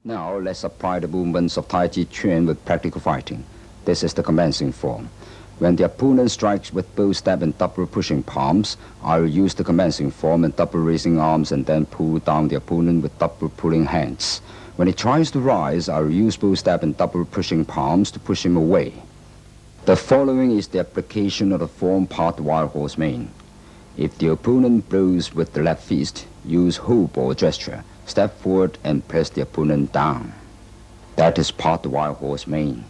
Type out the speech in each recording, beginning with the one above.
Now let's apply the movements of太极拳with practical fighting. This is the commencing form. When the opponent strikes with both stab and double pushing palms, I will use the commencing form and double raising arms and then pull down the opponent with double pulling hands. When he tries to rise, I will use both stab and double pushing palms to push him away. The following is the application of the form part wild horse mane. If the opponent blows with the left fist, use hoop or gesture. Step forward and press the opponent down. That is part wild horse mane.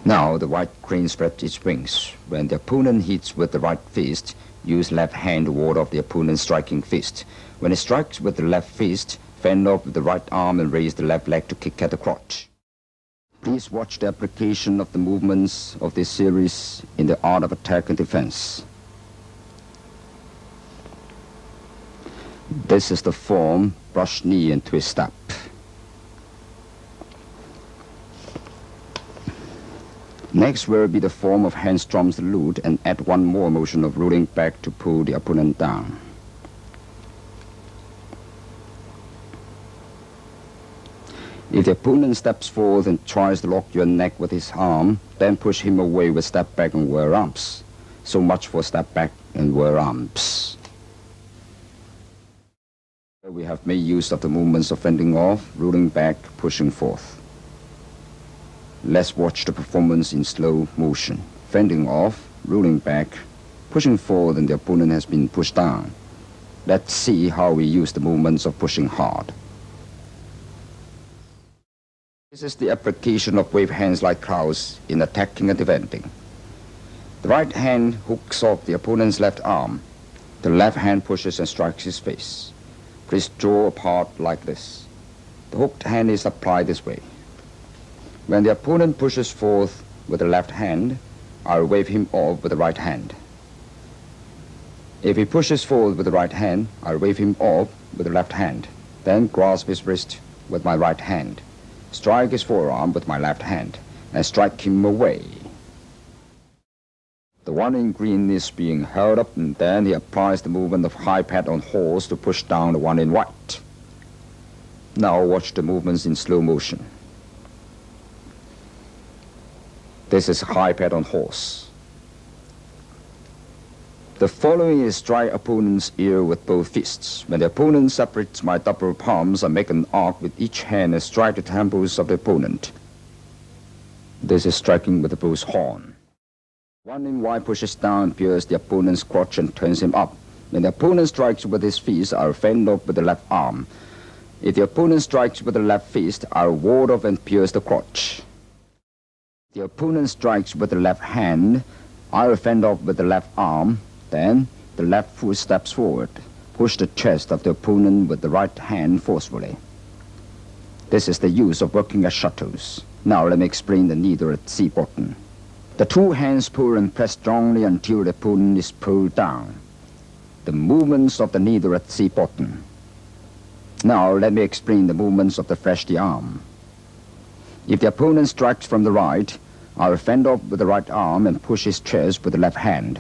Now the right crane spreads its wings. When the opponent hits with the right fist, use left hand to ward off the opponent's striking fist. When he strikes with the left fist, fend off with the right arm and raise the left leg to kick at the crotch. Please watch the application of the movements of this series in the art of attack and defense. This is the form, brush knee and twist step. Next will be the form of hand strums the loot and add one more motion of rolling back to pull the opponent down. If the opponent steps forward and tries to lock your neck with his arm, then push him away with step back and wear arms. So much for step back and wear arms. We have made use of the movements of fending off, rolling back, pushing forth. Let's watch the performance in slow motion. Fending off, rolling back, pushing forward, and the opponent has been pushed down. Let's see how we use the movements of pushing hard. This is the application of wave hands like clouds in attacking and defending. The right hand hooks off the opponent's left arm. The left hand pushes and strikes his face. Please draw apart like this. The hooked hand is applied this way. When the opponent pushes forth with the left hand, I'll wave him off with the right hand. If he pushes forward with the right hand, I'll wave him off with the left hand. Then grasp his wrist with my right hand, strike his forearm with my left hand, and strike him away. The one in green is being held up, and then he applies the movement of high pad on horse to push down the one in white. Now watch the movements in slow motion. This is high pad on horse. The following is strike opponent's ear with both fists. When the opponent separates my double palms, I make an arc with each hand and strike the temples of the opponent. This is striking with the bull's horn. One in white pushes down, pierces the opponent's crotch and turns him up. When the opponent strikes with his fist, I'll fend off with the left arm. If the opponent strikes with the left fist, I'll ward off and pierce the crotch. If the opponent strikes with the left hand, I'll fend off with the left arm. Then the left foot steps forward. Push the chest of the opponent with the right hand forcefully. This is the use of working as shuttles. Now let me explain the needle at C button. The two hands pull and press strongly until the opponent is pulled down. The movements of the needle at C button. Now let me explain the movements of the flash the arm. If the opponent strikes from the right, I will fend off with the right arm and push his chest with the left hand.